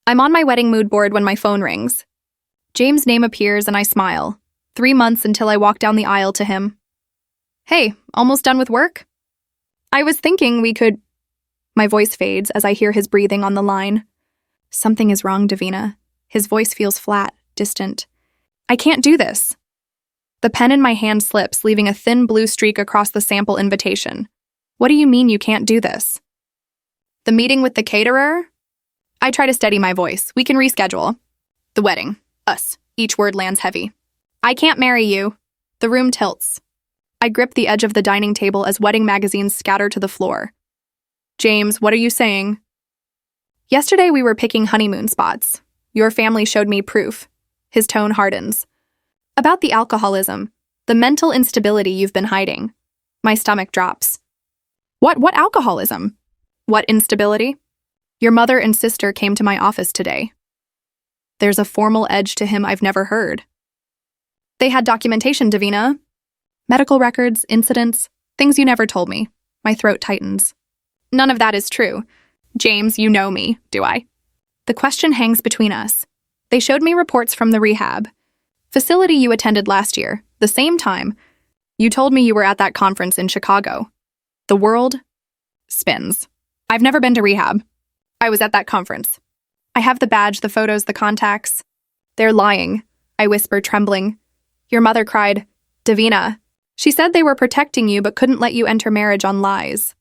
I'm on my wedding mood board when my phone rings. James' name appears and I smile. 3 months until I walk down the aisle to him. Hey, almost done with work? I was thinking we could... My voice fades as I hear his breathing on the line. Something is wrong, Davina. His voice feels flat, distant. I can't do this. The pen in my hand slips, leaving a thin blue streak across the sample invitation. What do you mean you can't do this? The meeting with the caterer? I try to steady my voice. We can reschedule. The wedding. Us. Each word lands heavy. I can't marry you. The room tilts. I grip the edge of the dining table as wedding magazines scatter to the floor. James, what are you saying? Yesterday we were picking honeymoon spots. Your family showed me proof. His tone hardens. About the alcoholism, the mental instability you've been hiding. My stomach drops. What alcoholism? What instability? Your mother and sister came to my office today. There's a formal edge to him I've never heard. They had documentation, Davina. Medical records, incidents, things you never told me. My throat tightens. None of that is true. James, you know me, do I? The question hangs between us. They showed me reports from the Rehab facility you attended last year, the same time. You told me you were at that conference in Chicago. The world spins. I've never been to Rehab. I was at that conference. I have the badge, the photos, the contacts. They're lying, I whisper, trembling. Your mother cried, Davina. She said they were protecting you but couldn't let you enter marriage on lies.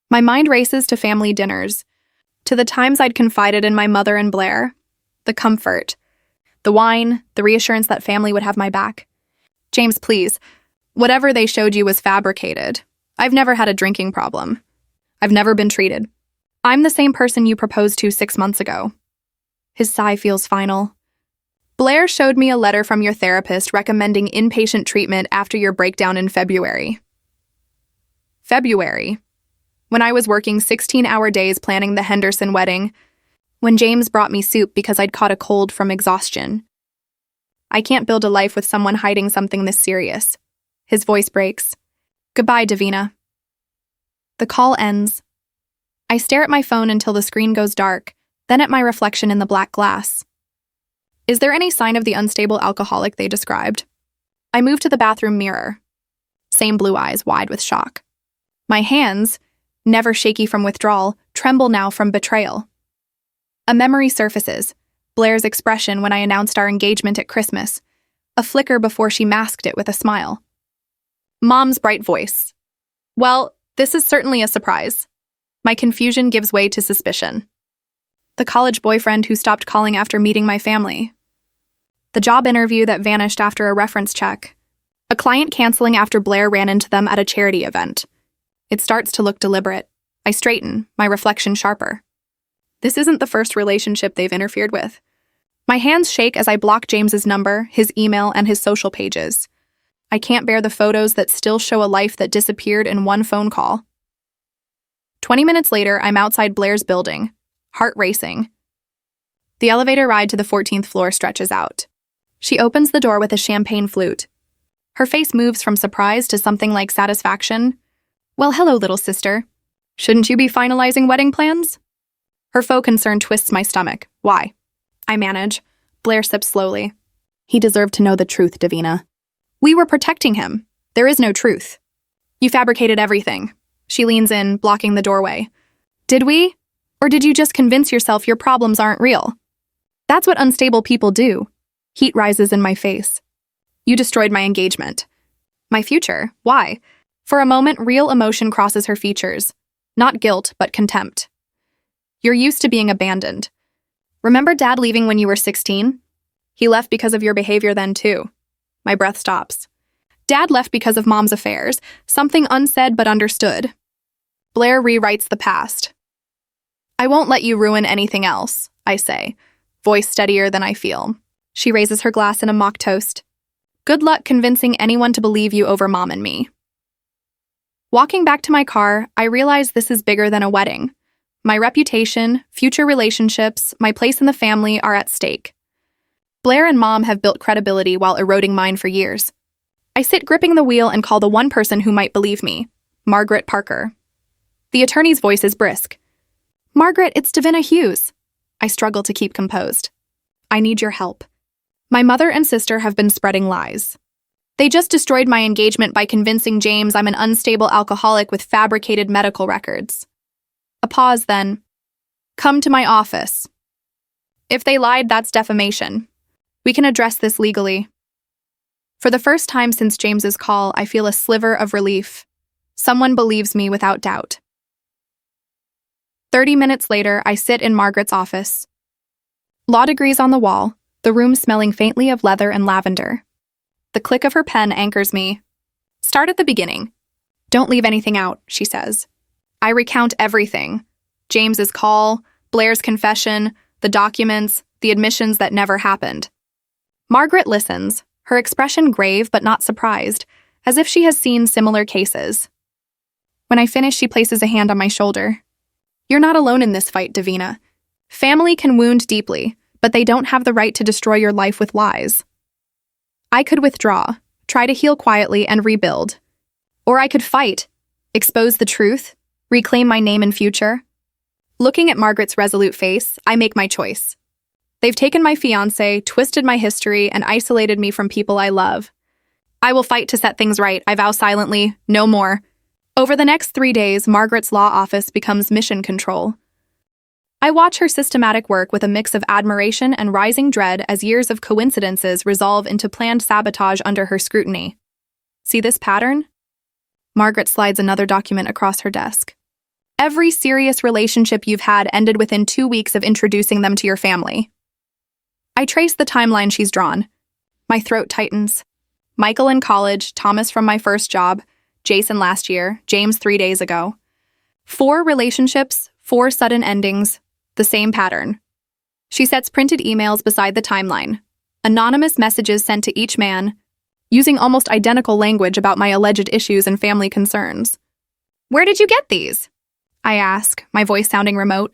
My mind races to family dinners, to the times I'd confided in my mother and Blair. The comfort, the wine, the reassurance that family would have my back. James, please. Whatever they showed you was fabricated. I've never had a drinking problem. I've never been treated. I'm the same person you proposed to 6 months ago. His sigh feels final. Blair showed me a letter from your therapist recommending inpatient treatment after your breakdown in February. February. When I was working 16-hour days planning the Henderson wedding, when James brought me soup because I'd caught a cold from exhaustion. I can't build a life with someone hiding something this serious. His voice breaks. Goodbye, Davina. The call ends. I stare at my phone until the screen goes dark, then at my reflection in the black glass. Is there any sign of the unstable alcoholic they described? I move to the bathroom mirror. Same blue eyes, wide with shock. My hands, never shaky from withdrawal, tremble now from betrayal. A memory surfaces, Blair's expression when I announced our engagement at Christmas, a flicker before she masked it with a smile. Mom's bright voice. Well, this is certainly a surprise. My confusion gives way to suspicion. The college boyfriend who stopped calling after meeting my family. The job interview that vanished after a reference check. A client canceling after Blair ran into them at a charity event. It starts to look deliberate. I straighten, my reflection sharper. This isn't the first relationship they've interfered with. My hands shake as I block James's number, his email, and his social pages. I can't bear the photos that still show a life that disappeared in one phone call. 20 minutes later, I'm outside Blair's building, heart racing. The elevator ride to the 14th floor stretches out. She opens the door with a champagne flute. Her face moves from surprise to something like satisfaction. Well, hello, little sister. Shouldn't you be finalizing wedding plans? Her faux concern twists my stomach. Why? I manage. Blair sips slowly. He deserved to know the truth, Davina. We were protecting him. There is no truth. You fabricated everything. She leans in, blocking the doorway. Did we? Or did you just convince yourself your problems aren't real? That's what unstable people do. Heat rises in my face. You destroyed my engagement. My future. Why? For a moment, real emotion crosses her features. Not guilt, but contempt. You're used to being abandoned. Remember Dad leaving when you were 16? He left because of your behavior then, too. My breath stops. Dad left because of Mom's affairs, something unsaid but understood. Blair rewrites the past. I won't let you ruin anything else, I say, voice steadier than I feel. She raises her glass in a mock toast. Good luck convincing anyone to believe you over Mom and me. Walking back to my car, I realize this is bigger than a wedding. My reputation, future relationships, my place in the family are at stake. Blair and Mom have built credibility while eroding mine for years. I sit gripping the wheel and call the one person who might believe me, Margaret Parker. The attorney's voice is brisk. Margaret, it's Davina Hughes. I struggle to keep composed. I need your help. My mother and sister have been spreading lies. They just destroyed my engagement by convincing James I'm an unstable alcoholic with fabricated medical records. A pause, then. Come to my office. If they lied, that's defamation. We can address this legally. For the first time since James's call, I feel a sliver of relief. Someone believes me without doubt. 30 minutes later, I sit in Margaret's office. Law degrees on the wall, the room smelling faintly of leather and lavender. The click of her pen anchors me. Start at the beginning. Don't leave anything out, she says. I recount everything. James's call, Blair's confession, the documents, the admissions that never happened. Margaret listens, her expression grave but not surprised, as if she has seen similar cases. When I finish, she places a hand on my shoulder. You're not alone in this fight, Davina. Family can wound deeply, but they don't have the right to destroy your life with lies. I could withdraw, try to heal quietly and rebuild. Or I could fight, expose the truth, reclaim my name and future. Looking at Margaret's resolute face, I make my choice. They've taken my fiancé, twisted my history, and isolated me from people I love. I will fight to set things right, I vow silently, no more. Over the next 3 days, Margaret's law office becomes mission control. I watch her systematic work with a mix of admiration and rising dread as years of coincidences resolve into planned sabotage under her scrutiny. See this pattern? Margaret slides another document across her desk. Every serious relationship you've had ended within 2 weeks of introducing them to your family. I trace the timeline she's drawn. My throat tightens. Michael in college, Thomas from my first job, Jason last year, James 3 days ago. 4 relationships, 4 sudden endings, the same pattern. She sets printed emails beside the timeline. Anonymous messages sent to each man, using almost identical language about my alleged issues and family concerns. Where did you get these? I ask, my voice sounding remote.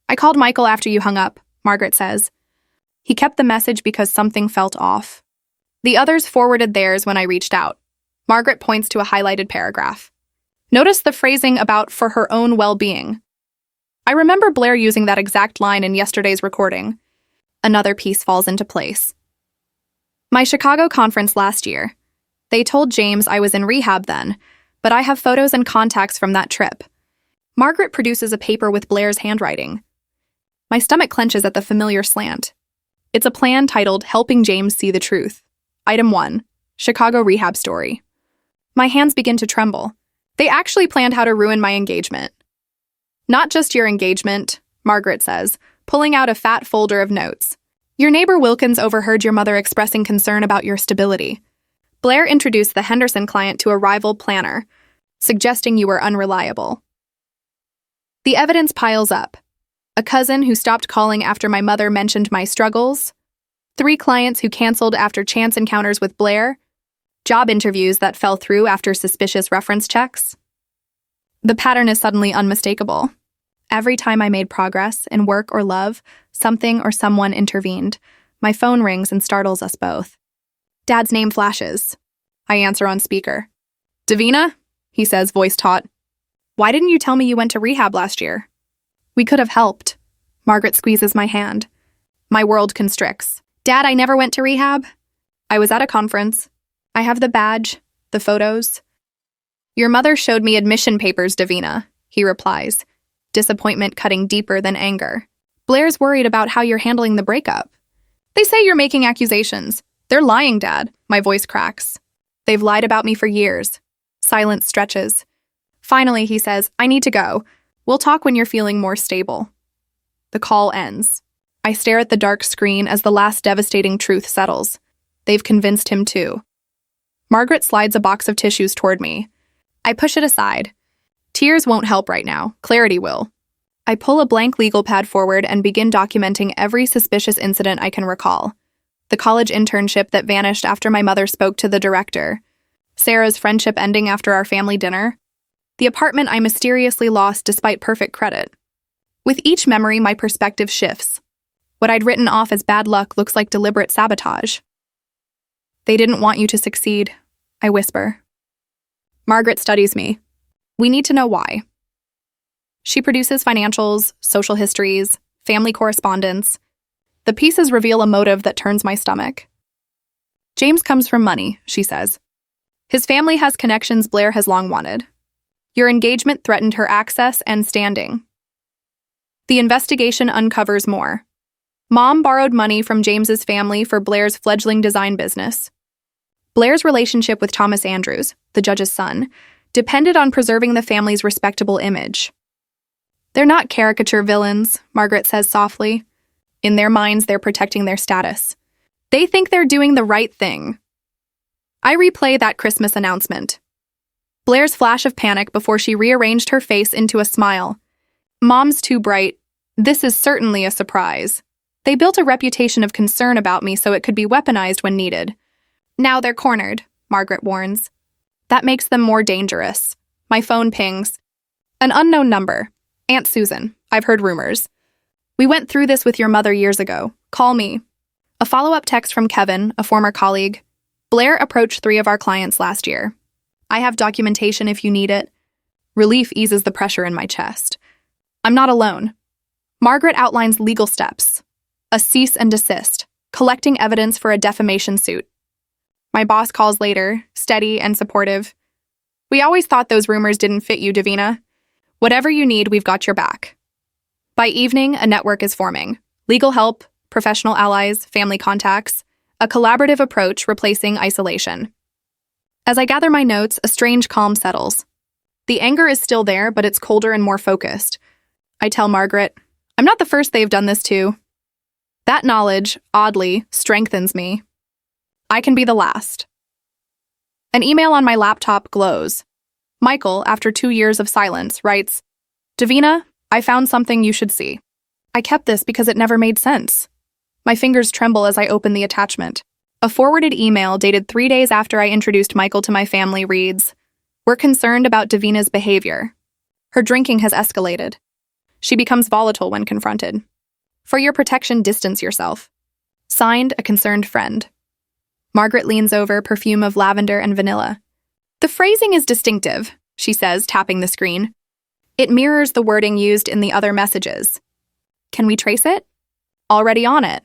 I called Michael after you hung up, Margaret says. He kept the message because something felt off. The others forwarded theirs when I reached out. Margaret points to a highlighted paragraph. Notice the phrasing about for her own well-being. I remember Blair using that exact line in yesterday's recording. Another piece falls into place. My Chicago conference last year. They told James I was in rehab then, but I have photos and contacts from that trip. Margaret produces a paper with Blair's handwriting. My stomach clenches at the familiar slant. It's a plan titled Helping James See the Truth. Item 1, Chicago Rehab Story. My hands begin to tremble. They actually planned how to ruin my engagement. Not just your engagement, Margaret says, pulling out a fat folder of notes. Your neighbor Wilkins overheard your mother expressing concern about your stability. Blair introduced the Henderson client to a rival planner, suggesting you were unreliable. The evidence piles up. A cousin who stopped calling after my mother mentioned my struggles, 3 clients who canceled after chance encounters with Blair, job interviews that fell through after suspicious reference checks. The pattern is suddenly unmistakable. Every time I made progress in work or love, something or someone intervened. My phone rings and startles us both. Dad's name flashes. I answer on speaker. Davina? He says, voice taut. Why didn't you tell me you went to rehab last year? We could have helped. Margaret squeezes my hand. My world constricts. Dad, I never went to rehab. I was at a conference. I have the badge, the photos. Your mother showed me admission papers, Davina, he replies, disappointment cutting deeper than anger. Blair's worried about how you're handling the breakup. They say you're making accusations. They're lying, Dad. My voice cracks. They've lied about me for years. Silence stretches. Finally, he says, I need to go. We'll talk when you're feeling more stable. The call ends. I stare at the dark screen as the last devastating truth settles. They've convinced him too. Margaret slides a box of tissues toward me. I push it aside. Tears won't help right now. Clarity will. I pull a blank legal pad forward and begin documenting every suspicious incident I can recall. The college internship that vanished after my mother spoke to the director. Sarah's friendship ending after our family dinner. The apartment I mysteriously lost despite perfect credit. With each memory, my perspective shifts. What I'd written off as bad luck looks like deliberate sabotage. They didn't want you to succeed, I whisper. Margaret studies me. We need to know why. She produces financials, social histories, family correspondence. The pieces reveal a motive that turns my stomach. James comes from money, she says. His family has connections Blair has long wanted. Your engagement threatened her access and standing. The investigation uncovers more. Mom borrowed money from James's family for Blair's fledgling design business. Blair's relationship with Thomas Andrews, the judge's son, depended on preserving the family's respectable image. They're not caricature villains, Margaret says softly. In their minds, they're protecting their status. They think they're doing the right thing. I replay that Christmas announcement. Blair's flash of panic before she rearranged her face into a smile. Mom's too bright. This is certainly a surprise. They built a reputation of concern about me so it could be weaponized when needed. Now they're cornered, Margaret warns. That makes them more dangerous. My phone pings. An unknown number. Aunt Susan. I've heard rumors. We went through this with your mother years ago. Call me. A follow-up text from Kevin, a former colleague. Blair approached 3 of our clients last year. I have documentation if you need it. Relief eases the pressure in my chest. I'm not alone. Margaret outlines legal steps. A cease and desist, collecting evidence for a defamation suit. My boss calls later, steady and supportive. We always thought those rumors didn't fit you, Davina. Whatever you need, we've got your back. By evening, a network is forming. Legal help, professional allies, family contacts, a collaborative approach replacing isolation. As I gather my notes, a strange calm settles. The anger is still there, but it's colder and more focused. I tell Margaret, I'm not the first they've done this to. That knowledge, oddly, strengthens me. I can be the last. An email on my laptop glows. Michael, after 2 years of silence, writes, Davina, I found something you should see. I kept this because it never made sense. My fingers tremble as I open the attachment. A forwarded email dated 3 days after I introduced Michael to my family reads, We're concerned about Davina's behavior. Her drinking has escalated. She becomes volatile when confronted. For your protection, distance yourself. Signed, a concerned friend. Margaret leans over, perfume of lavender and vanilla. The phrasing is distinctive, she says, tapping the screen. It mirrors the wording used in the other messages. Can we trace it? Already on it.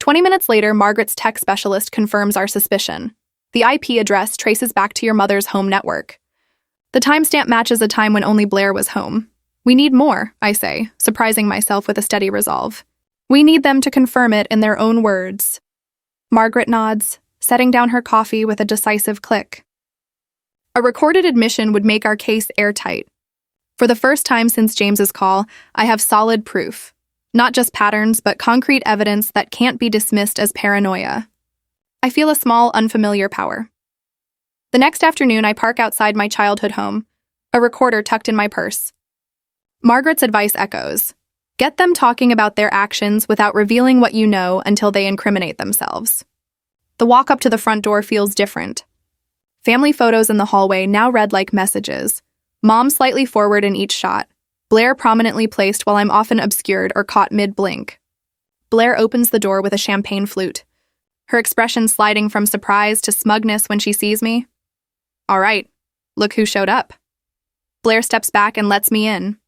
20 minutes later, Margaret's tech specialist confirms our suspicion. The IP address traces back to your mother's home network. The timestamp matches a time when only Blair was home. We need more, I say, surprising myself with a steady resolve. We need them to confirm it in their own words. Margaret nods, setting down her coffee with a decisive click. A recorded admission would make our case airtight. For the first time since James's call, I have solid proof. Not just patterns, but concrete evidence that can't be dismissed as paranoia. I feel a small, unfamiliar power. The next afternoon, I park outside my childhood home, a recorder tucked in my purse. Margaret's advice echoes. Get them talking about their actions without revealing what you know until they incriminate themselves. The walk up to the front door feels different. Family photos in the hallway now read like messages. Mom slightly forward in each shot. Blair prominently placed while I'm often obscured or caught mid-blink. Blair opens the door with a champagne flute. Her expression sliding from surprise to smugness when she sees me. All right, look who showed up. Blair steps back and lets me in.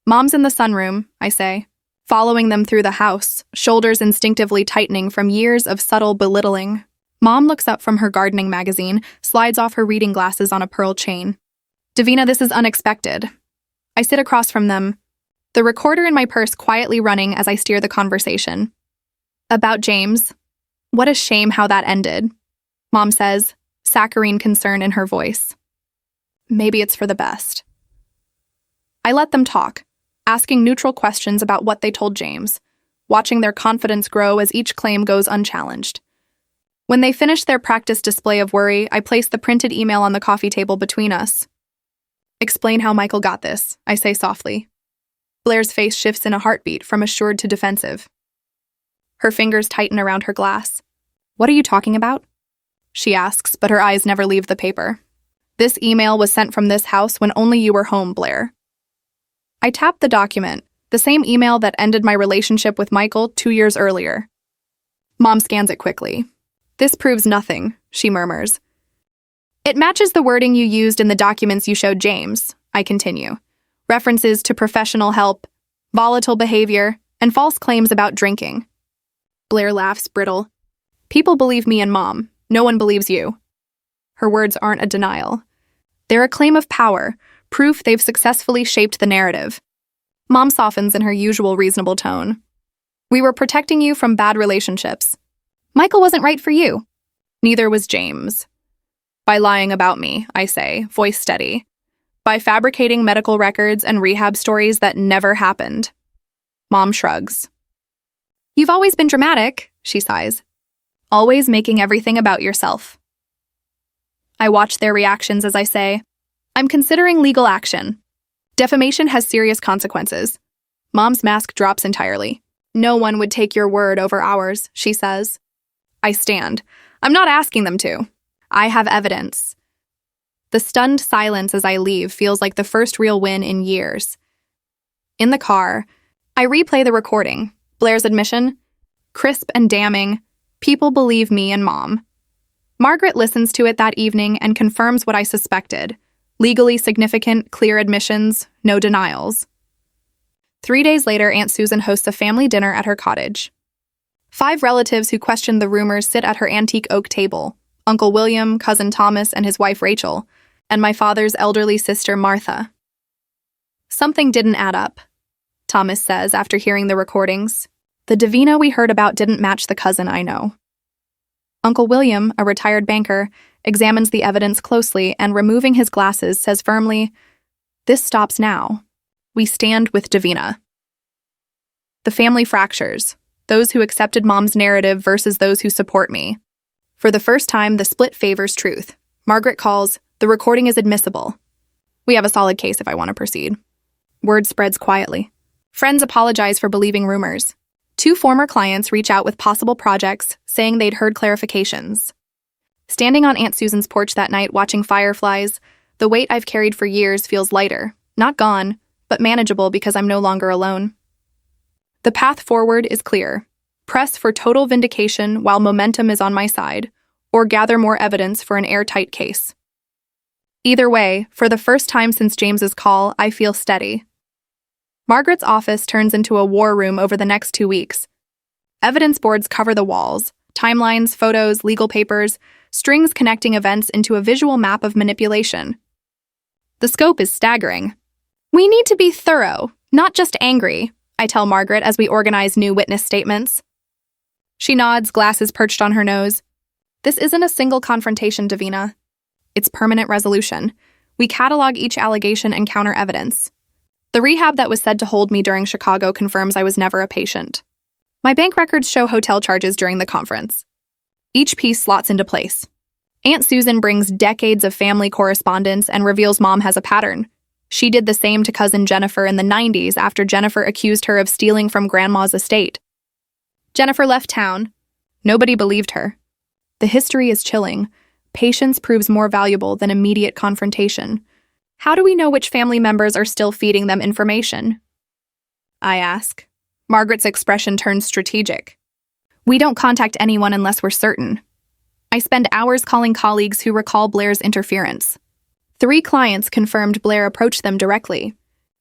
Mom's in the sunroom, I say, following them through the house, shoulders instinctively tightening from years of subtle belittling. Mom looks up from her gardening magazine, slides off her reading glasses on a pearl chain. Davina, this is unexpected. I sit across from them, the recorder in my purse quietly running as I steer the conversation. About James. What a shame how that ended, Mom says, saccharine concern in her voice. Maybe it's for the best. I let them talk, asking neutral questions about what they told James, watching their confidence grow as each claim goes unchallenged. When they finish their practice display of worry, I place the printed email on the coffee table between us. Explain how Michael got this, I say softly. Blair's face shifts in a heartbeat from assured to defensive. Her fingers tighten around her glass. What are you talking about? She asks, but her eyes never leave the paper. This email was sent from this house when only you were home, Blair. I tapped the document, the same email that ended my relationship with Michael 2 years earlier. Mom scans it quickly. This proves nothing, she murmurs. It matches the wording you used in the documents you showed James, I continue. References to professional help. volatile behavior, and false claims about drinking. Blair laughs brittle. People believe me and Mom. No one believes you. Her words aren't a denial. They're a claim of power, proof they've successfully shaped the narrative. Mom softens in her usual reasonable tone. We were protecting you from bad relationships. Michael wasn't right for you. Neither was James. By lying about me, I say, voice steady. By fabricating medical records and rehab stories that never happened. Mom shrugs. You've always been dramatic, she sighs. Always making everything about yourself. I watch their reactions as I say, I'm considering legal action. Defamation has serious consequences. Mom's mask drops entirely. No one would take your word over ours, she says. I stand. I'm not asking them to. I have evidence. The stunned silence as I leave feels like the first real win in years. In the car, I replay the recording. Blair's admission. Crisp and damning. People believe me and Mom. Margaret listens to it that evening and confirms what I suspected. Legally significant, clear admissions, no denials. 3 days later, Aunt Susan hosts a family dinner at her cottage. 5 relatives who questioned the rumors sit at her antique oak table. Uncle William, Cousin Thomas, and his wife Rachel, and my father's elderly sister Martha. Something didn't add up, Thomas says after hearing the recordings. The Davina we heard about didn't match the cousin I know. Uncle William, a retired banker, examines the evidence closely and, removing his glasses, says firmly, This stops now. We stand with Davina. The family fractures, those who accepted Mom's narrative versus those who support me. For the first time, the split favors truth. Margaret calls, the recording is admissible. We have a solid case if I want to proceed. Word spreads quietly. Friends apologize for believing rumors. 2 former clients reach out with possible projects, saying they'd heard clarifications. Standing on Aunt Susan's porch that night watching fireflies, the weight I've carried for years feels lighter, not gone, but manageable because I'm no longer alone. The path forward is clear. Press for total vindication while momentum is on my side, or gather more evidence for an airtight case. Either way, for the first time since James's call, I feel steady. Margaret's office turns into a war room over the next 2 weeks. Evidence boards cover the walls, timelines, photos, legal papers, strings connecting events into a visual map of manipulation. The scope is staggering. We need to be thorough, not just angry, I tell Margaret as we organize new witness statements. She nods, glasses perched on her nose. This isn't a single confrontation, Davina. It's permanent resolution. We catalog each allegation and counter evidence. The rehab that was said to hold me during Chicago confirms I was never a patient. My bank records show hotel charges during the conference. Each piece slots into place. Aunt Susan brings decades of family correspondence and reveals Mom has a pattern. She did the same to cousin Jennifer in the 90s after Jennifer accused her of stealing from Grandma's estate. Jennifer left town. Nobody believed her. The history is chilling. Patience proves more valuable than immediate confrontation. How do we know which family members are still feeding them information? I ask. Margaret's expression turns strategic. We don't contact anyone unless we're certain. I spend hours calling colleagues who recall Blair's interference. 3 clients confirmed Blair approached them directly.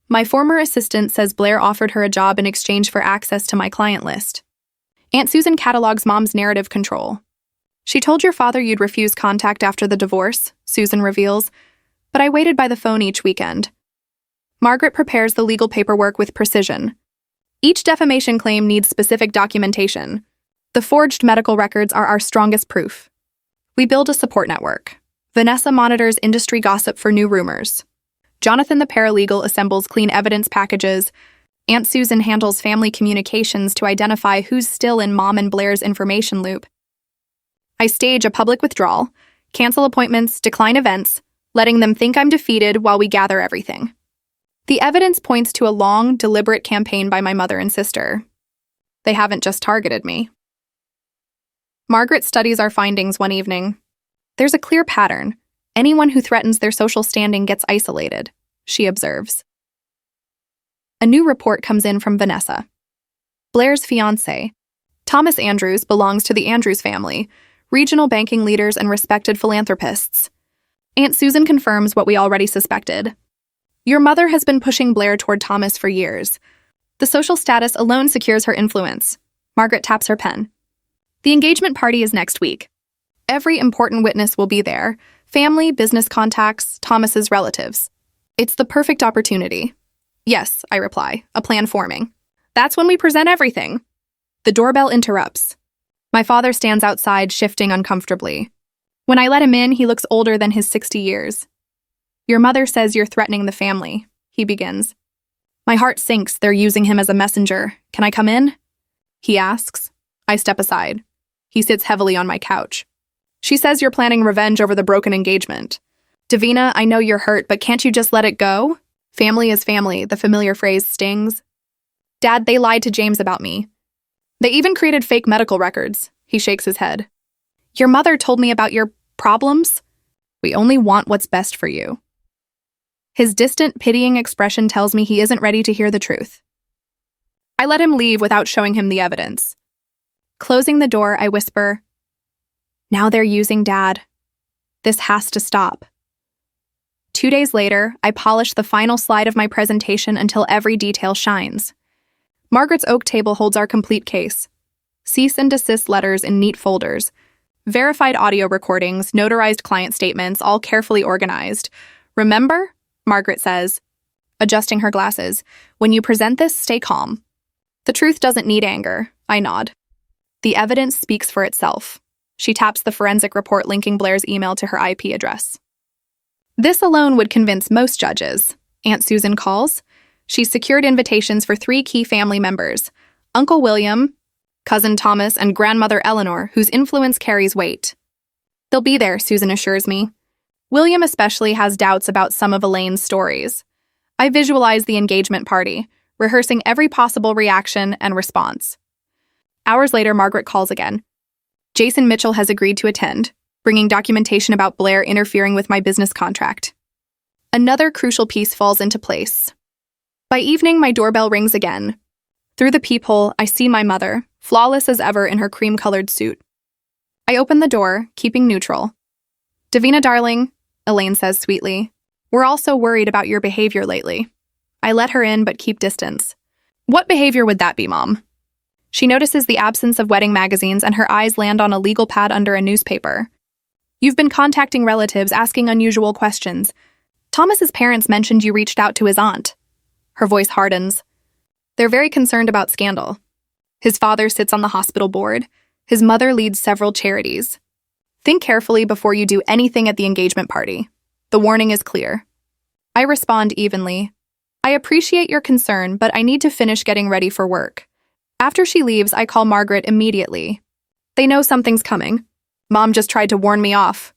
My former assistant says Blair offered her a job in exchange for access to my client list. Aunt Susan catalogs Mom's narrative control. She told your father you'd refuse contact after the divorce, Susan reveals, but I waited by the phone each weekend. Margaret prepares the legal paperwork with precision. Each defamation claim needs specific documentation. The forged medical records are our strongest proof. We build a support network. Vanessa monitors industry gossip for new rumors. Jonathan the paralegal assembles clean evidence packages. Aunt Susan handles family communications to identify who's still in Mom and Blair's information loop. I stage a public withdrawal, cancel appointments, decline events, letting them think I'm defeated while we gather everything. The evidence points to a long, deliberate campaign by my mother and sister. They haven't just targeted me. Margaret studies our findings one evening. There's a clear pattern. Anyone who threatens their social standing gets isolated, she observes. A new report comes in from Vanessa. Blair's fiancé, Thomas Andrews, belongs to the Andrews family, regional banking leaders and respected philanthropists. Aunt Susan confirms what we already suspected. Your mother has been pushing Blair toward Thomas for years. The social status alone secures her influence. Margaret taps her pen. The engagement party is next week. Every important witness will be there. Family, business contacts, Thomas's relatives. It's the perfect opportunity. Yes, I reply, a plan forming. That's when we present everything. The doorbell interrupts. My father stands outside, shifting uncomfortably. When I let him in, he looks older than his 60 years. Your mother says you're threatening the family, he begins. My heart sinks. They're using him as a messenger. Can I come in? He asks. I step aside. He sits heavily on my couch. She says you're planning revenge over the broken engagement. Davina, I know you're hurt, but can't you just let it go? Family is family, the familiar phrase stings. Dad, they lied to James about me. They even created fake medical records. He shakes his head. Your mother told me about your problems. We only want what's best for you. His distant, pitying expression tells me he isn't ready to hear the truth. I let him leave without showing him the evidence. Closing the door, I whisper, now they're using Dad. This has to stop. 2 days later, I polish the final slide of my presentation until every detail shines. Margaret's oak table holds our complete case. Cease and desist letters in neat folders, verified audio recordings, notarized client statements, all carefully organized. Remember? Margaret says, adjusting her glasses. When you present this, stay calm. The truth doesn't need anger. I nod. The evidence speaks for itself. She taps the forensic report linking Blair's email to her IP address. This alone would convince most judges. Aunt Susan calls. She's secured invitations for 3 key family members, Uncle William, Cousin Thomas, and Grandmother Eleanor, whose influence carries weight. They'll be there, Susan assures me. William especially has doubts about some of Elaine's stories. I visualize the engagement party, rehearsing every possible reaction and response. Hours later, Margaret calls again. Jason Mitchell has agreed to attend, bringing documentation about Blair interfering with my business contract. Another crucial piece falls into place. By evening, my doorbell rings again. Through the peephole, I see my mother, flawless as ever in her cream-colored suit. I open the door, keeping neutral. Davina, darling, Elaine says sweetly, we're all so worried about your behavior lately. I let her in but keep distance. What behavior would that be, Mom? She notices the absence of wedding magazines and her eyes land on a legal pad under a newspaper. You've been contacting relatives, asking unusual questions. Thomas's parents mentioned you reached out to his aunt. Her voice hardens. They're very concerned about scandal. His father sits on the hospital board. His mother leads several charities. Think carefully before you do anything at the engagement party. The warning is clear. I respond evenly. I appreciate your concern, but I need to finish getting ready for work. After she leaves, I call Margaret immediately. They know something's coming. Mom just tried to warn me off.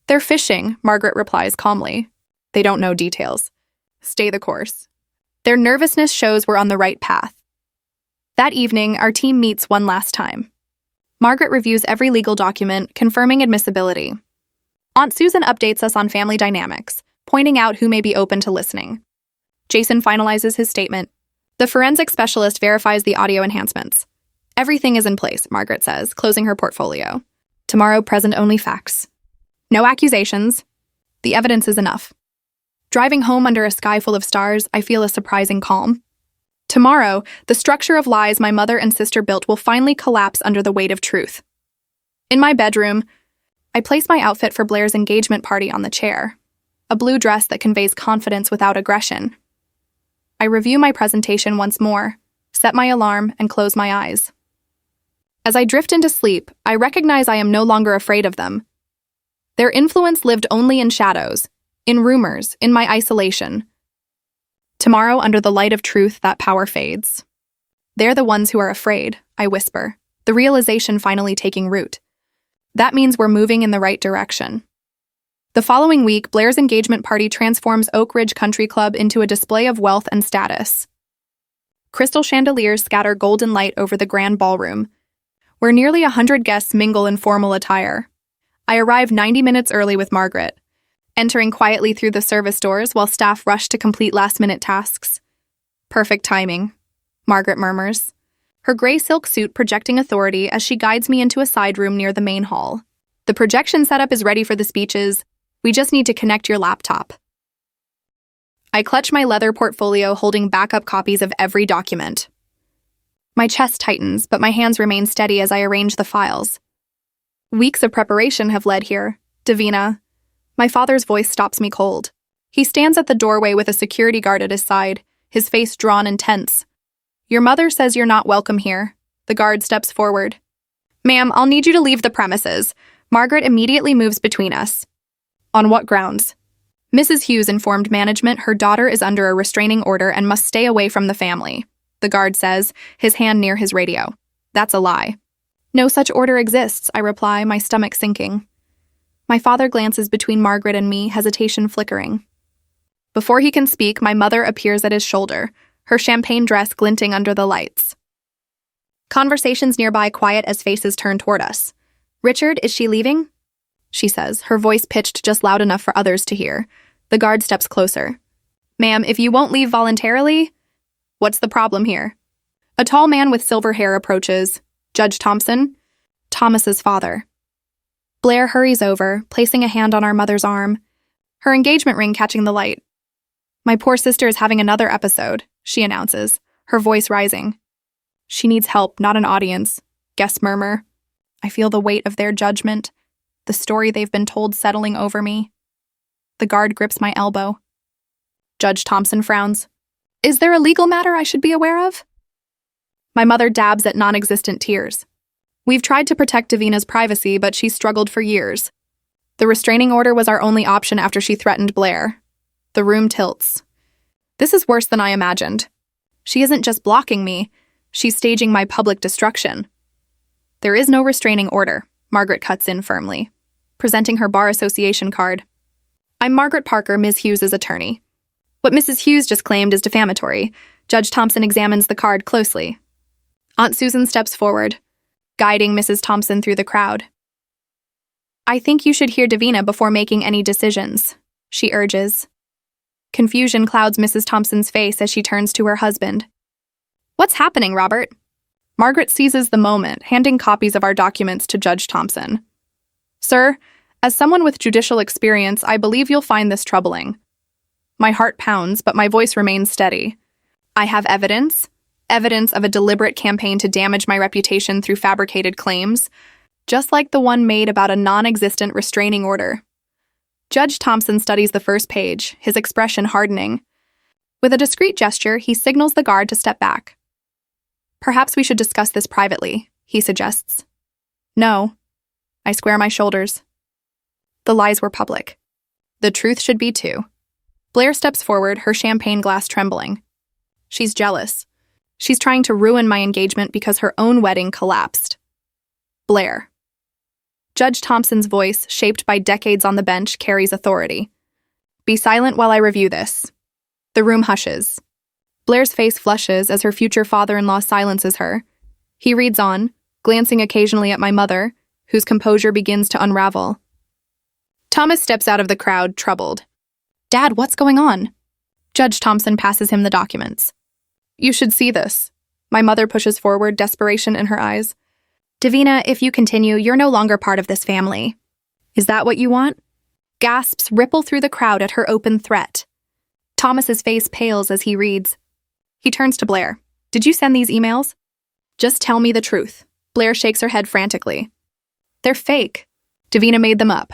They're fishing, Margaret replies calmly. They don't know details. Stay the course. Their nervousness shows we're on the right path. That evening, our team meets one last time. Margaret reviews every legal document, confirming admissibility. Aunt Susan updates us on family dynamics, pointing out who may be open to listening. Jason finalizes his statement. The forensic specialist verifies the audio enhancements. Everything is in place, Margaret says, closing her portfolio. Tomorrow, present-only facts. No accusations. The evidence is enough. Driving home under a sky full of stars, I feel a surprising calm. Tomorrow, the structure of lies my mother and sister built will finally collapse under the weight of truth. In my bedroom, I place my outfit for Blair's engagement party on the chair, a blue dress that conveys confidence without aggression. I review my presentation once more, set my alarm, and close my eyes. As I drift into sleep, I recognize I am no longer afraid of them. Their influence lived only in shadows, in rumors, in my isolation. Tomorrow, under the light of truth, that power fades. They're the ones who are afraid, I whisper, the realization finally taking root. That means we're moving in the right direction. The following week, Blair's engagement party transforms Oak Ridge Country Club into a display of wealth and status. Crystal chandeliers scatter golden light over the grand ballroom, where nearly 100 guests mingle in formal attire. I arrive 90 minutes early with Margaret, entering quietly through the service doors while staff rush to complete last-minute tasks. Perfect timing, Margaret murmurs, her gray silk suit projecting authority as she guides me into a side room near the main hall. The projection setup is ready for the speeches. We just need to connect your laptop. I clutch my leather portfolio holding backup copies of every document. My chest tightens, but my hands remain steady as I arrange the files. Weeks of preparation have led here. Davina. My father's voice stops me cold. He stands at the doorway with a security guard at his side, his face drawn and tense. Your mother says you're not welcome here. The guard steps forward. Ma'am, I'll need you to leave the premises. Margaret immediately moves between us. On what grounds? Mrs. Hughes informed management her daughter is under a restraining order and must stay away from the family, the guard says, his hand near his radio. That's a lie. No such order exists, I reply, my stomach sinking. My father glances between Margaret and me, hesitation flickering. Before he can speak, my mother appears at his shoulder, her champagne dress glinting under the lights. Conversations nearby quiet as faces turn toward us. Richard, is she leaving? She says, her voice pitched just loud enough for others to hear. The guard steps closer. Ma'am, if you won't leave voluntarily... What's the problem here? A tall man with silver hair approaches. Judge Thompson? Thomas's father. Blair hurries over, placing a hand on our mother's arm, her engagement ring catching the light. My poor sister is having another episode, she announces, her voice rising. She needs help, not an audience. Guests murmur. I feel the weight of their judgment, the story they've been told settling over me. The guard grips my elbow. Judge Thompson frowns. Is there a legal matter I should be aware of? My mother dabs at non-existent tears. We've tried to protect Davina's privacy, but she's struggled for years. The restraining order was our only option after she threatened Blair. The room tilts. This is worse than I imagined. She isn't just blocking me, she's staging my public destruction. There is no restraining order, Margaret cuts in firmly, presenting her Bar Association card. I'm Margaret Parker, Ms. Hughes' attorney. What Mrs. Hughes just claimed is defamatory. Judge Thompson examines the card closely. Aunt Susan steps forward, guiding Mrs. Thompson through the crowd. I think you should hear Davina before making any decisions, she urges. Confusion clouds Mrs. Thompson's face as she turns to her husband. What's happening, Robert? Margaret seizes the moment, handing copies of our documents to Judge Thompson. Sir, as someone with judicial experience, I believe you'll find this troubling. My heart pounds, but my voice remains steady. I have evidence of a deliberate campaign to damage my reputation through fabricated claims, just like the one made about a non-existent restraining order. Judge Thompson studies the first page, his expression hardening. With a discreet gesture, he signals the guard to step back. Perhaps we should discuss this privately, he suggests. No. I square my shoulders. The lies were public. The truth should be too. Blair steps forward, her champagne glass trembling. She's jealous. She's trying to ruin my engagement because her own wedding collapsed. Blair. Judge Thompson's voice, shaped by decades on the bench, carries authority. Be silent while I review this. The room hushes. Blair's face flushes as her future father-in-law silences her. He reads on, glancing occasionally at my mother, whose composure begins to unravel. Thomas steps out of the crowd, troubled. Dad, what's going on? Judge Thompson passes him the documents. You should see this. My mother pushes forward, desperation in her eyes. Davina, if you continue, you're no longer part of this family. Is that what you want? Gasps ripple through the crowd at her open threat. Thomas's face pales as he reads. He turns to Blair. Did you send these emails? Just tell me the truth. Blair shakes her head frantically. They're fake. Davina made them up.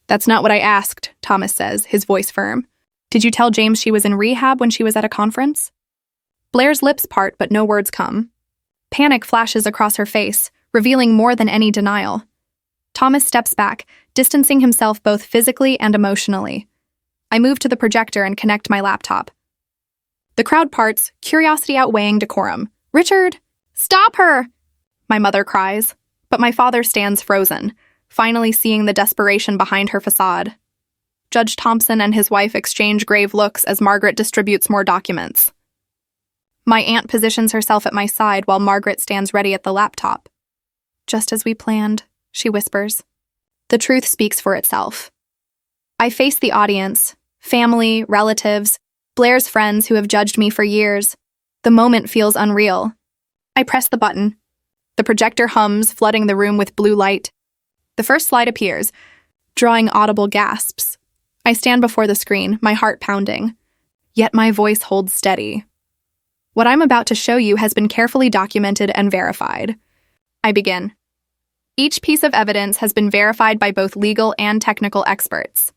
That's not what I asked, Thomas says, his voice firm. Did you tell James she was in rehab when she was at a conference? Blair's lips part, but no words come. Panic flashes across her face, revealing more than any denial. Thomas steps back, distancing himself both physically and emotionally. I move to the projector and connect my laptop. The crowd parts, curiosity outweighing decorum. Richard! Stop her! My mother cries, but my father stands frozen, finally seeing the desperation behind her facade. Judge Thompson and his wife exchange grave looks as Margaret distributes more documents. My aunt positions herself at my side while Margaret stands ready at the laptop. Just as we planned, she whispers. The truth speaks for itself. I face the audience, family, relatives, Blair's friends who have judged me for years. The moment feels unreal. I press the button. The projector hums, flooding the room with blue light. The first slide appears, drawing audible gasps. I stand before the screen, my heart pounding. Yet my voice holds steady. What I'm about to show you has been carefully documented and verified. I begin. Each piece of evidence has been verified by both legal and technical experts.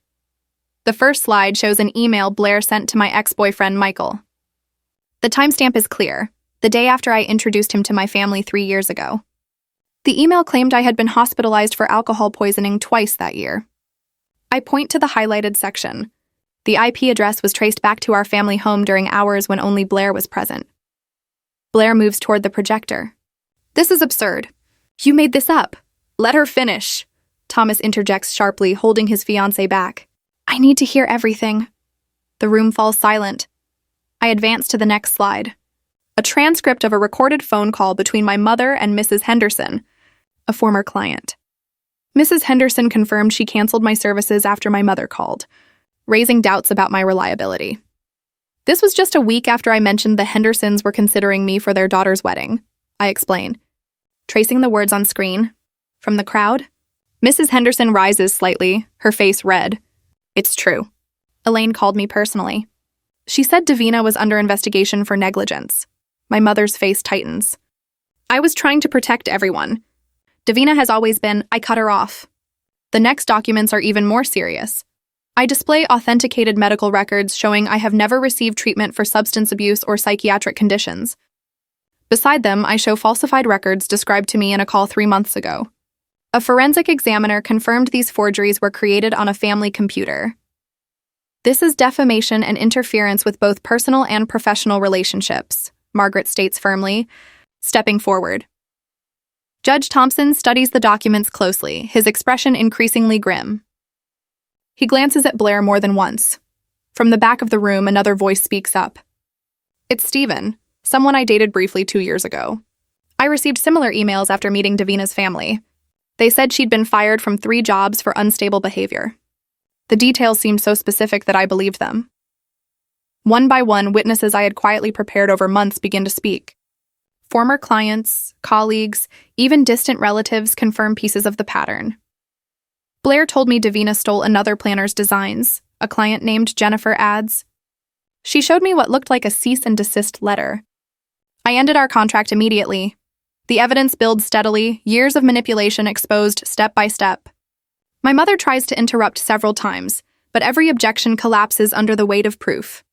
The first slide shows an email Blair sent to my ex-boyfriend, Michael. The timestamp is clear, the day after I introduced him to my family 3 years ago. The email claimed I had been hospitalized for alcohol poisoning twice that year. I point to the highlighted section. The IP address was traced back to our family home during hours when only Blair was present. Blair moves toward the projector. This is absurd. You made this up. Let her finish. Thomas interjects sharply, holding his fiancée back. I need to hear everything. The room falls silent. I advance to the next slide. A transcript of a recorded phone call between my mother and Mrs. Henderson, a former client. Mrs. Henderson confirmed she canceled my services after my mother called, raising doubts about my reliability. This was just a week after I mentioned the Hendersons were considering me for their daughter's wedding, I explain, tracing the words on screen. From the crowd, Mrs. Henderson rises slightly, her face red. It's true. Elaine called me personally. She said Davina was under investigation for negligence. My mother's face tightens. I was trying to protect everyone. Davina has always been, I cut her off. The next documents are even more serious. I display authenticated medical records showing I have never received treatment for substance abuse or psychiatric conditions. Beside them, I show falsified records described to me in a call 3 months ago. A forensic examiner confirmed these forgeries were created on a family computer. This is defamation and interference with both personal and professional relationships, Margaret states firmly, stepping forward. Judge Thompson studies the documents closely, his expression increasingly grim. He glances at Blair more than once. From the back of the room, another voice speaks up. It's Stephen, someone I dated briefly 2 years ago. I received similar emails after meeting Davina's family. They said she'd been fired from 3 jobs for unstable behavior. The details seemed so specific that I believed them. One by one, witnesses I had quietly prepared over months begin to speak. Former clients, colleagues, even distant relatives confirm pieces of the pattern. Blair told me Davina stole another planner's designs, a client named Jennifer adds. She showed me what looked like a cease and desist letter. I ended our contract immediately. The evidence builds steadily, years of manipulation exposed step by step. My mother tries to interrupt several times, but every objection collapses under the weight of proof.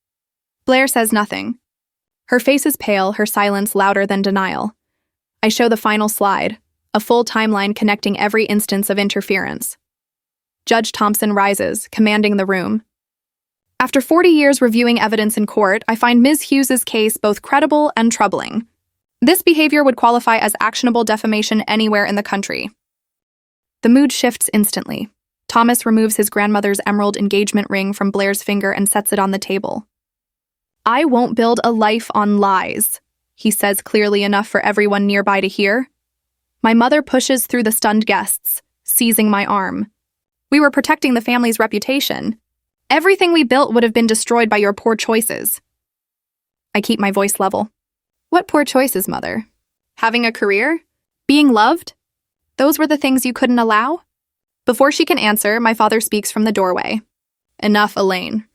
Blair says nothing. Her face is pale, her silence louder than denial. I show the final slide, a full timeline connecting every instance of interference. Judge Thompson rises, commanding the room. After 40 years reviewing evidence in court, I find Ms. Hughes's case both credible and troubling. This behavior would qualify as actionable defamation anywhere in the country. The mood shifts instantly. Thomas removes his grandmother's emerald engagement ring from Blair's finger and sets it on the table. I won't build a life on lies, he says clearly enough for everyone nearby to hear. My mother pushes through the stunned guests, seizing my arm. We were protecting the family's reputation. Everything we built would have been destroyed by your poor choices. I keep my voice level. What poor choices, Mother? Having a career? Being loved? Those were the things you couldn't allow? Before she can answer, my father speaks from the doorway. Enough, Elaine.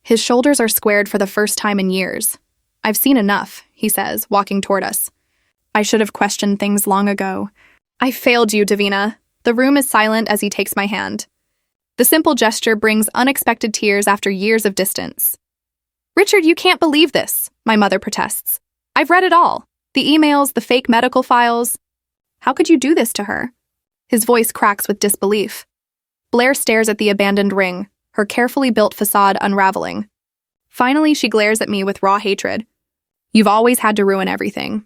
His shoulders are squared for the first time in years. I've seen enough, he says, walking toward us. I should have questioned things long ago. I failed you, Davina. The room is silent as he takes my hand. The simple gesture brings unexpected tears after years of distance. Richard, you can't believe this, my mother protests. I've read it all. The emails, the fake medical files. How could you do this to her? His voice cracks with disbelief. Blair stares at the abandoned ring, her carefully built facade unraveling. Finally, she glares at me with raw hatred. You've always had to ruin everything.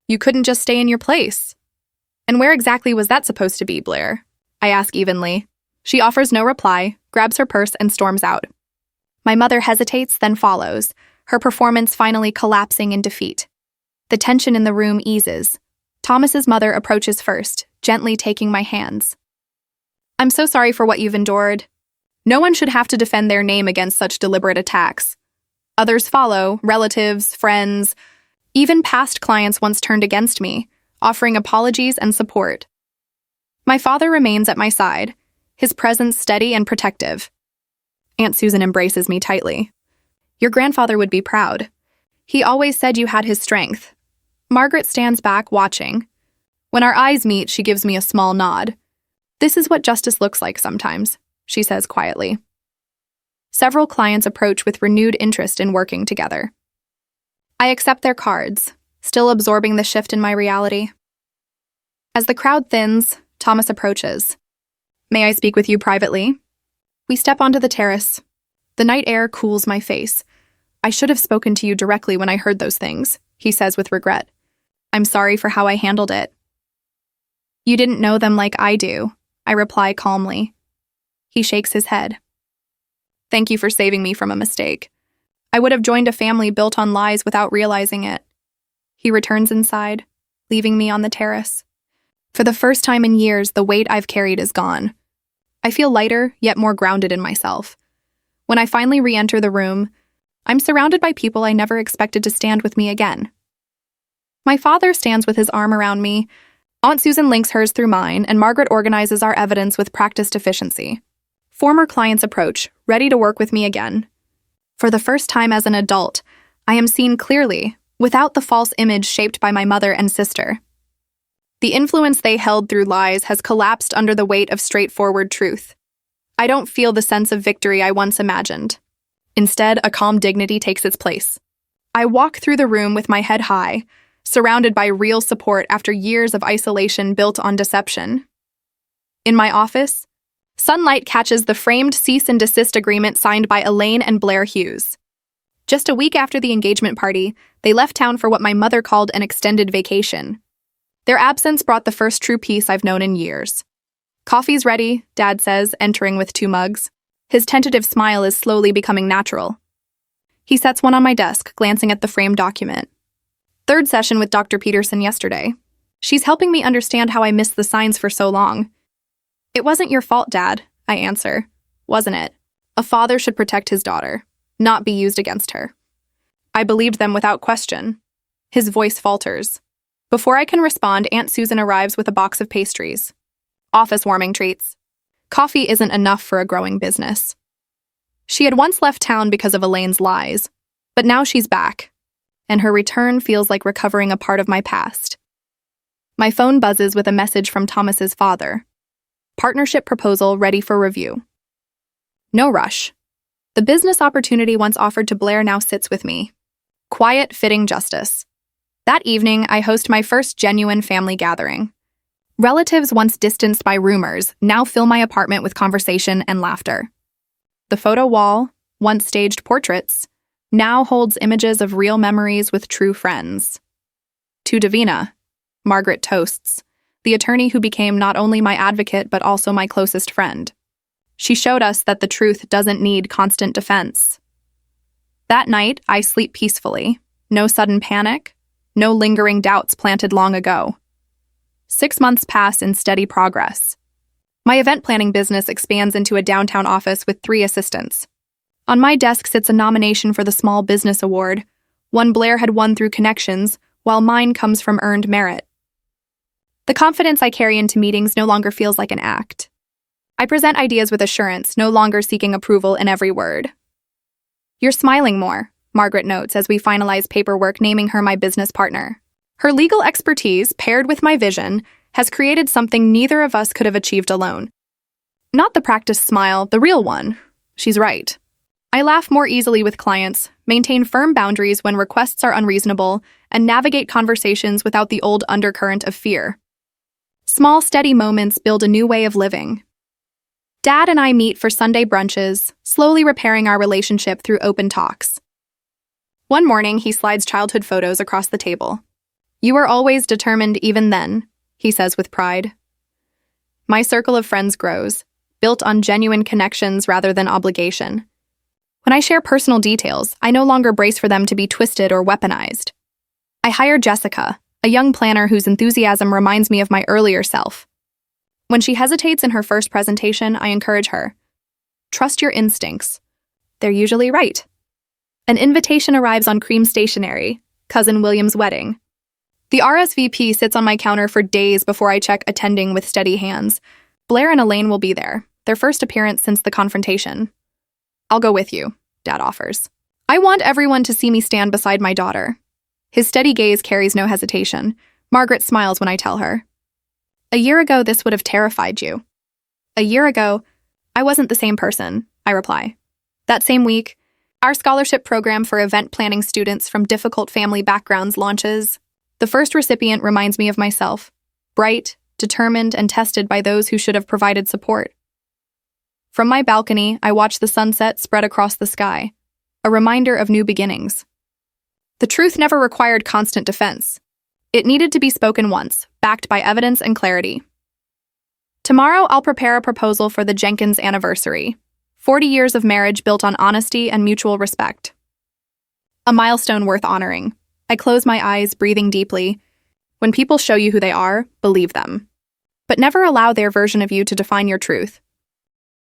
You couldn't just stay in your place. And where exactly was that supposed to be, Blair? I ask evenly. She offers no reply, grabs her purse, and storms out. My mother hesitates, then follows, her performance finally collapsing in defeat. The tension in the room eases. Thomas's mother approaches first, gently taking my hands. I'm so sorry for what you've endured. No one should have to defend their name against such deliberate attacks. Others follow, relatives, friends. Even past clients once turned against me, offering apologies and support. My father remains at my side, his presence steady and protective. Aunt Susan embraces me tightly. Your grandfather would be proud. He always said you had his strength. Margaret stands back, watching. When our eyes meet, she gives me a small nod. This is what justice looks like sometimes, she says quietly. Several clients approach with renewed interest in working together. I accept their cards, still absorbing the shift in my reality. As the crowd thins, Thomas approaches. May I speak with you privately? We step onto the terrace. The night air cools my face. I should have spoken to you directly when I heard those things, he says with regret. I'm sorry for how I handled it. You didn't know them like I do, I reply calmly. He shakes his head. Thank you for saving me from a mistake. I would have joined a family built on lies without realizing it. He returns inside, leaving me on the terrace. For the first time in years, the weight I've carried is gone. I feel lighter, yet more grounded in myself. When I finally re-enter the room, I'm surrounded by people I never expected to stand with me again. My father stands with his arm around me. Aunt Susan links hers through mine, and Margaret organizes our evidence with practiced efficiency. Former clients approach, ready to work with me again. For the first time as an adult, I am seen clearly, without the false image shaped by my mother and sister. The influence they held through lies has collapsed under the weight of straightforward truth. I don't feel the sense of victory I once imagined. Instead, a calm dignity takes its place. I walk through the room with my head high, surrounded by real support after years of isolation built on deception. In my office, sunlight catches the framed cease and desist agreement signed by Elaine and Blair Hughes. Just a week after the engagement party, they left town for what my mother called an extended vacation. Their absence brought the first true peace I've known in years. Coffee's ready, Dad says, entering with 2 mugs. His tentative smile is slowly becoming natural. He sets one on my desk, glancing at the framed document. 3rd session with Dr. Peterson yesterday. She's helping me understand how I missed the signs for so long. It wasn't your fault, Dad, I answer. Wasn't it? A father should protect his daughter, not be used against her. I believed them without question. His voice falters. Before I can respond, Aunt Susan arrives with a box of pastries. Office-warming treats. Coffee isn't enough for a growing business. She had once left town because of Elaine's lies, but now she's back, and her return feels like recovering a part of my past. My phone buzzes with a message from Thomas's father. Partnership proposal ready for review. No rush. The business opportunity once offered to Blair now sits with me. Quiet, fitting justice. That evening, I host my first genuine family gathering. Relatives once distanced by rumors now fill my apartment with conversation and laughter. The photo wall, once staged portraits, now holds images of real memories with true friends. To Davina, Margaret toasts, the attorney who became not only my advocate but also my closest friend. She showed us that the truth doesn't need constant defense. That night, I sleep peacefully. No sudden panic, no lingering doubts planted long ago. 6 months pass in steady progress. My event planning business expands into a downtown office with 3 assistants. On my desk sits a nomination for the Small Business Award, one Blair had won through connections, while mine comes from earned merit. The confidence I carry into meetings no longer feels like an act. I present ideas with assurance, no longer seeking approval in every word. You're smiling more, Margaret notes as we finalize paperwork naming her my business partner. Her legal expertise, paired with my vision, has created something neither of us could have achieved alone. Not the practiced smile, the real one. She's right. I laugh more easily with clients, maintain firm boundaries when requests are unreasonable, and navigate conversations without the old undercurrent of fear. Small, steady moments build a new way of living. Dad and I meet for Sunday brunches, slowly repairing our relationship through open talks. One morning, he slides childhood photos across the table. You were always determined even then, he says with pride. My circle of friends grows, built on genuine connections rather than obligation. When I share personal details, I no longer brace for them to be twisted or weaponized. I hire Jessica, a young planner whose enthusiasm reminds me of my earlier self. When she hesitates in her first presentation, I encourage her. Trust your instincts. They're usually right. An invitation arrives on Cream Stationery, Cousin William's wedding. The RSVP sits on my counter for days before I check attending with steady hands. Blair and Elaine will be there, their first appearance since the confrontation. I'll go with you, Dad offers. I want everyone to see me stand beside my daughter. His steady gaze carries no hesitation. Margaret smiles when I tell her. A year ago, this would have terrified you. A year ago, I wasn't the same person, I reply. That same week, our scholarship program for event planning students from difficult family backgrounds launches. The first recipient reminds me of myself, bright, determined, and tested by those who should have provided support. From my balcony, I watch the sunset spread across the sky, a reminder of new beginnings. The truth never required constant defense. It needed to be spoken once, backed by evidence and clarity. Tomorrow, I'll prepare a proposal for the Jenkins anniversary. 40 years of marriage built on honesty and mutual respect. A milestone worth honoring. I close my eyes, breathing deeply. When people show you who they are, believe them. But never allow their version of you to define your truth.